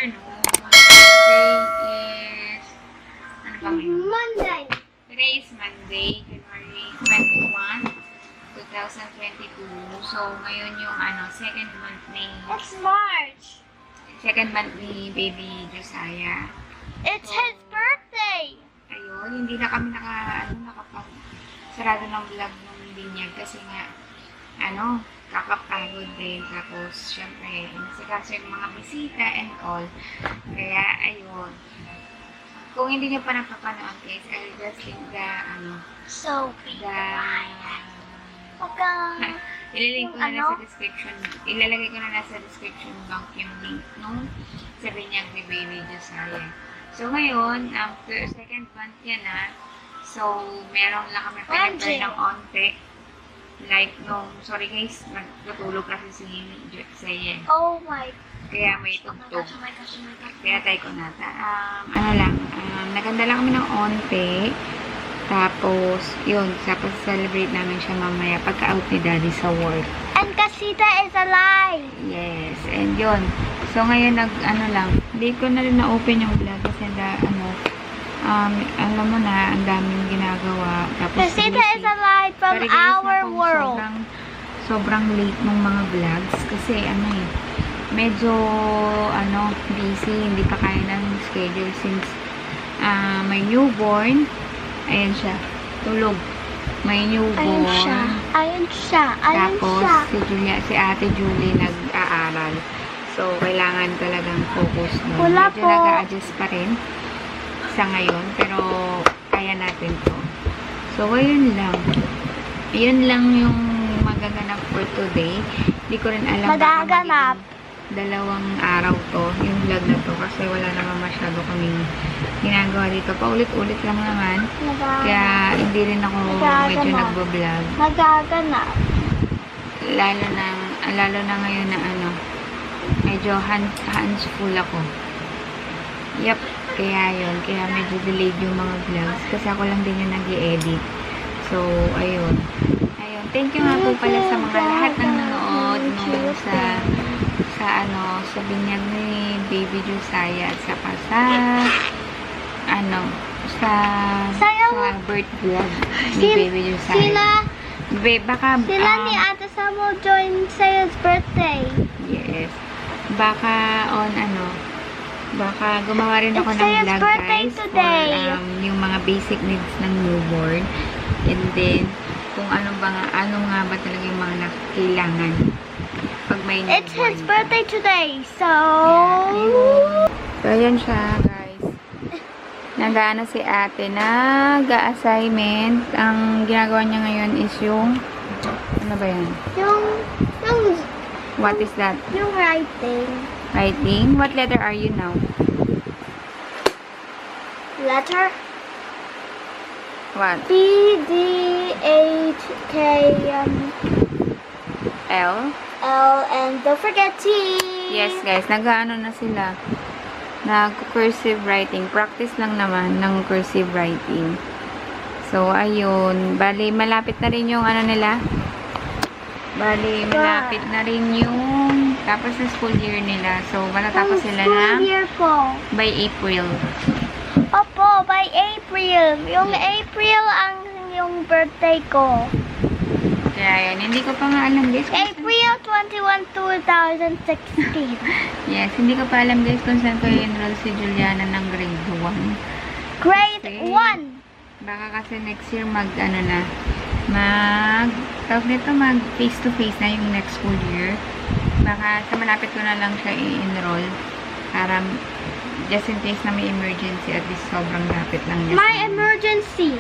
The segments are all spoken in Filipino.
afternoon. Today is, ano ba ngayon? Monday. Today is Monday, January 21, 2022. So, ngayon yung second month It's March. ni baby Josiah. It's his birthday. Ayun, hindi na kami sarado ng vlog ng binyag kasi nga, kakapagod din. Tapos, syempre, nasikaso yung mga bisita and all. Kaya, ayun. Kung hindi nyo pa napapanood, guys, I'll just link ilalagay ko na nasa description. Ilalagay ko na nasa description box yung link nung sa binyag ni baby Josiah. So, ngayon, second month yan na. So, meron lang kami pinapare ng onte. Like, sorry guys, nagtutulog kasi si Josiah. Oh my. Kaya may tugtog. Kaya tayo ko nata. Naganda lang kami ng onte. Tapos, yun, tapos celebrate namin siya mamaya pagka-out ni Daddy sa work. And Casita is alive. Yes, and yun. So, ngayon, hindi ko na rin na-open yung vlog kasi alam mo na, ang daming ginagawa. Tapos, Casita is alive from sorry, guys, our world. Sobrang late ng mga vlogs kasi, medyo, busy, hindi pa kaya ng schedule since, may newborn. Ayan siya, tulog. May newborn. Ayun siya. Tapos, si Ate Julie nag-aaral. So, kailangan talagang focus doon. Medyo nag-a-adjust pa rin sa ngayon, pero kaya natin to. So, ayun lang. Yun lang yung magaganap for today. Hindi ko rin alam Magaganap. Dalawang araw to, yung vlog na to, kasi wala naman masyado kaming ginagawa dito. Paulit-ulit lang naman. Kaya hindi rin ako medyo nagbo-vlog. Magaganap. Lalo na ngayon na medyo hands full ako. Yep, kaya yun. Kaya medyo delayed yung mga vlogs kasi ako lang din yung nag-i-edit. So, ayun. Thank you nga po pala sa mga lahat ng nanood sa binyag ni baby Josiah at saka sa birth vlog ni baby Josiah. Sila ni Ate Samo join Say's birthday. Yes. Baka gumawa rin ako ng vlog, guys, today. For yung mga basic needs ng newborn. And then, kung ano nga ba talaga yung mga kailangan pag may newborn. It's his birthday today, so... Yeah. So, ayan siya, guys. Nag-ano si ate, nag-assignment. Ang ginagawa niya ngayon is yung, ano ba yan? What is that? Yung writing. Writing? What letter are you now? Letter? What? B, D, H, K, L? L, and don't forget T. Yes, guys. Nag-ano na sila. Nag-cursive writing. Practice lang naman ng cursive writing. So, ayun. Bali, malapit na rin yung nila. Bali, malapit na rin yung tapos na school year nila. So, matatapos sila na by April. Opo, by April. Yung April ang yung birthday ko. Kaya yan, hindi ko pa nga alam, guys. April 21, 2016. Yes, hindi ko pa alam, guys, kung saan ko i-enroll si Juliana ng grade 1. Grade 1. Baka kasi next year mag face-to-face na yung next school year. Baka sa malapit ko na lang siya i-enroll para just in case na may emergency, at least sobrang lapit lang niya. My emergency.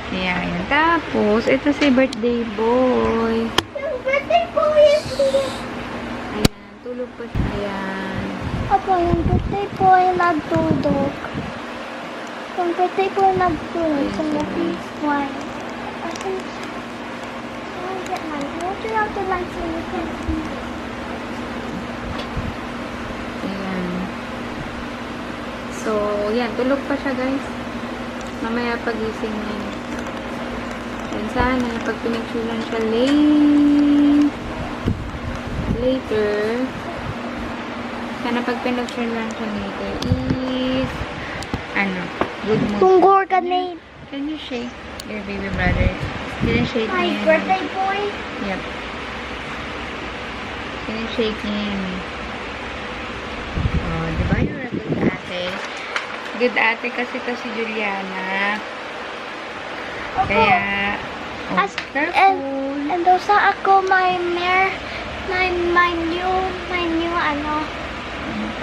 Kaya yun. Tapos, ito si birthday boy. Yung birthday boy is here. Ayan, tulog pa siya. Ayan. Opo, yung birthday boy nagtulog. Yung birthday boy nagtulog. So, nothing's why. I think I'll get my water out the light so you can see. Ayan. So, yan. Tulog pa siya, guys. Mamaya pagising niya. Yan sana, pag pinagsulan siya later, Sana pag pinag-share lang siya later is, ano, good mood. Kung organic. Can you shake your baby brother? Can you shake My niya? birthday boy. Yep. Can you shake niya? Oh, di ba you're a good ate? Good ate kasi to si Juliana. Opo. Kaya, oh, As- careful. And also ako my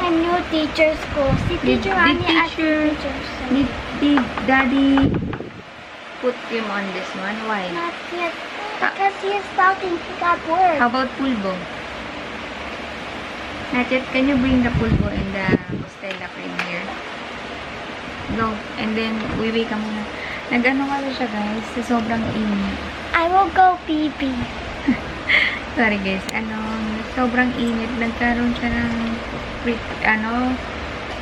new teacher's ko. Si Teacher Annie at si Teacher Sam. Did Daddy put him on this one? Why? Not yet. Because he is talking, he got work. How about pulbo? Not yet. Can you bring the pulbo and the Bustela cream here? Go. And then, uwi ka muna. Nag-ano kasi siya guys, sa sobrang init. I will go pee-pee. Sorry guys, sobrang init. Nagkaroon siya ng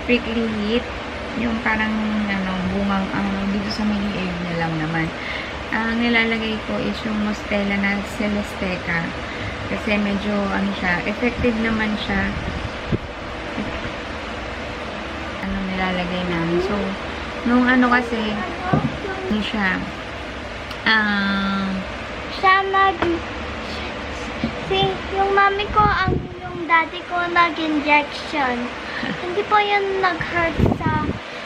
prickly heat. Yung parang, bungang, dito sa may air na lang naman. Ang nilalagay ko is yung Mostela na Celesteca. Kasi medyo, siya, effective naman siya. Nilalagay namin. So, nung kasi, siya, yung mami ko, yung daddy ko nag-injection. Hindi po yun nag-hurt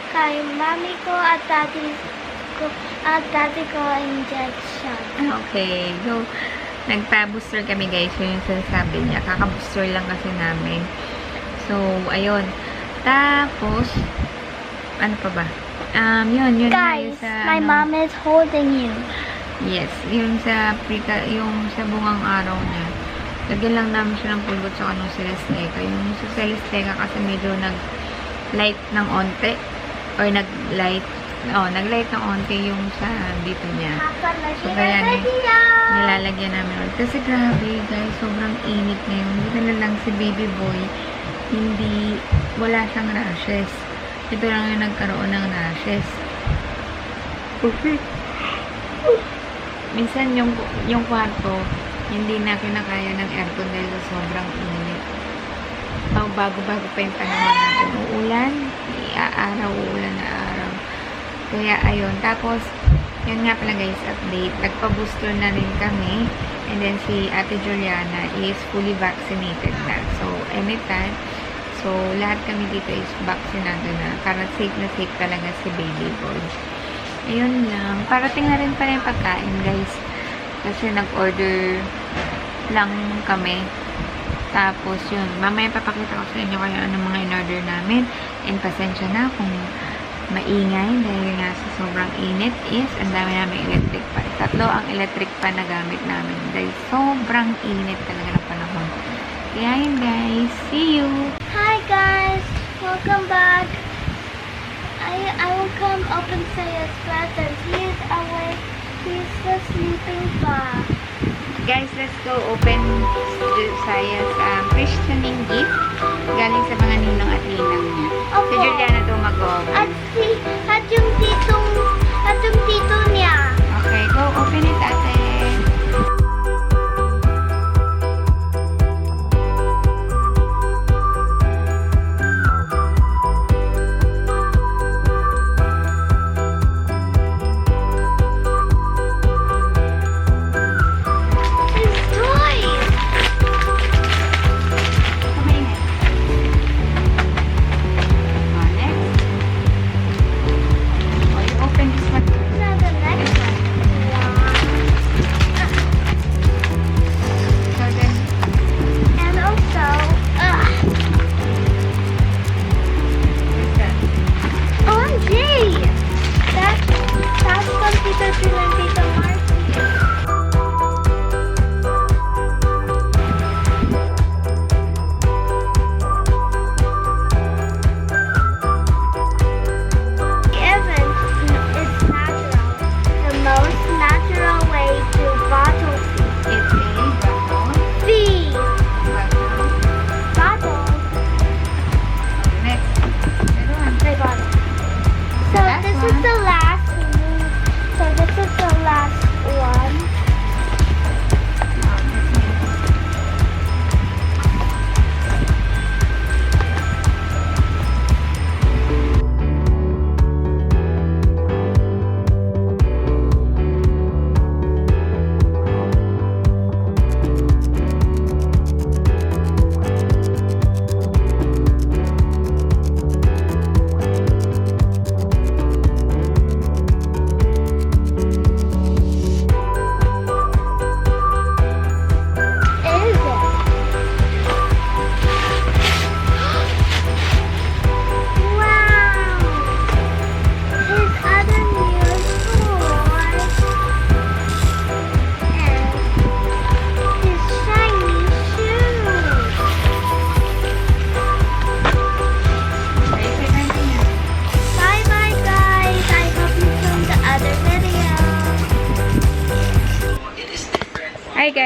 kay mami ko at daddy ko injection. Okay. So, nagpa-booster kami guys. Yun yung sinasabi niya. Kaka-booster lang kasi namin. So, ayun. Tapos, ano pa ba? Yun Guys, sa, my mom is holding you. Yes, yung sa bungang araw niya. Lagyan lang namin siya ng pulbot sa kanong Celesteca. Yung sa Celesteca kasi medyo nag-light ng onte. Or nag-light ng onte yung sa dito niya. So, kaya nilalagyan namin ulit. Kasi grabe guys, sobrang init ngayon. Dito na lang si baby boy, wala siyang rashes. Ito lang yung nagkaroon ng rashes. Minsan yung kwarto, hindi na kinakaya ng aircon dahil sa sobrang init. Bago-bago pa yung panahon natin. Uulan, uulan na araw. Kaya ayun. Tapos, yun nga pala guys, update. Nagpa-booster na rin kami. And then si Ate Juliana is fully vaccinated na. So, anytime. So, lahat kami dito is vaccinado na. Para safe na safe talaga si baby boy. Ayun lang. Parating na rin pala yung pagkain, guys. Kasi nag-order lang kami. Tapos, yun. Mamaya papakita ko sa inyo kung ano mga in-order namin. And pasensya na kung maingay dahil nga sa sobrang init is ang dami namin electric pan. 3 ang electric pan na gamit namin. Dahil sobrang init talaga ng panahon. Kaya yun, guys. See you! Hi guys, welcome back. I will come open Saya's present. He is awake. He's still sleeping pa. Guys, let's go open Saya's christening gift galing sa mga ninong at ninang niya. Opo. Si Juliana to mag-open. At yung tito niya. Okay, go open it, ate. His toys. Kumain na. Oh, next.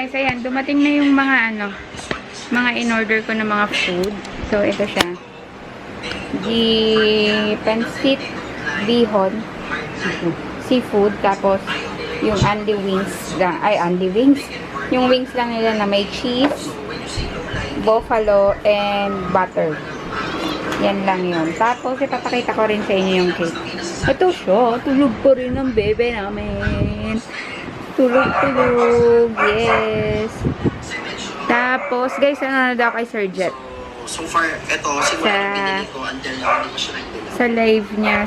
guys, ayan, dumating na yung mga mga in-order ko na mga food. So, ito siya. Pancit bihon. Seafood. Tapos, yung Andy wings. Andy wings. Yung wings lang nila na may cheese, buffalo, and butter. Yan lang yun. Tapos, ipapakita ko rin sa inyo yung cake. Ito siya. Tulog po rin ang bebe namin. Tulog. Yes. Tapos, guys, ano na daw kay Sir Jet? So far, ito, siguro ang binili ko until now, hindi ko siya nagdala. Sa live niya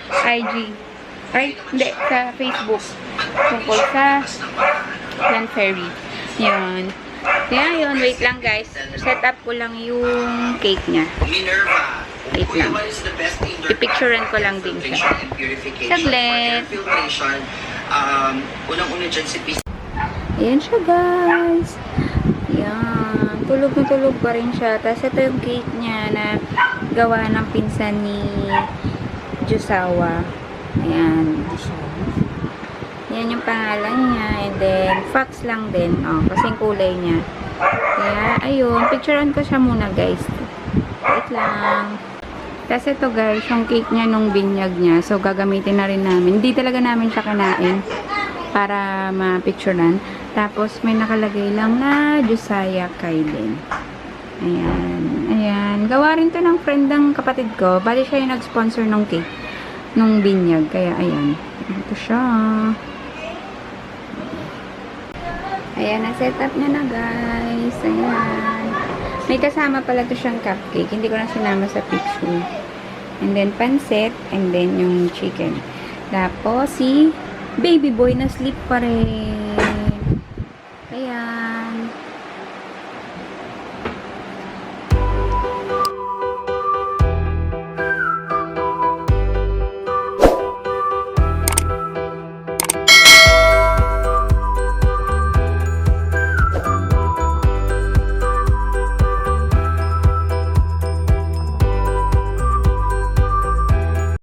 sa IG. Ay, hindi, sa Facebook. Tungkol sa Plant Fairy. Yun. Kaya yun, wait lang guys. Set up ko lang yung cake niya. Minerva. Wait lang. What is the best indoor I-picturean ko lang din siya. filtration and purification Saglit. for air filtration? Unang-una dyan si PC. Ayan siya guys. Yan. Tulog na tulog pa rin siya. Tapos ito yung cake niya na gawa ng pinsan ni Jusawa. Ayan. Yan yung pangalan niya. And then, fax lang din. Oh, kasing kulay niya. Kaya, ayun. Picturean ko siya muna guys. Wait lang. Tapos ito guys, yung cake niya nung binyag niya. So, gagamitin na rin namin. Hindi talaga namin siya kinain para ma-picturean. Tapos, may nakalagay lang na Josiah Kaiden. Ayan. Ayan. Gawa rin to ng friend ng kapatid ko. Bali siya yung nag-sponsor ng cake. Nung binyag. Kaya, ayan. Ito siya. Ayan. Na-set up niya na, guys. Ayan. May kasama pala to siyang cupcake. Hindi ko na sinama sa picture. And then, pancit. And then, yung chicken. Tapos, si baby boy na sleep pa rin. Ayan.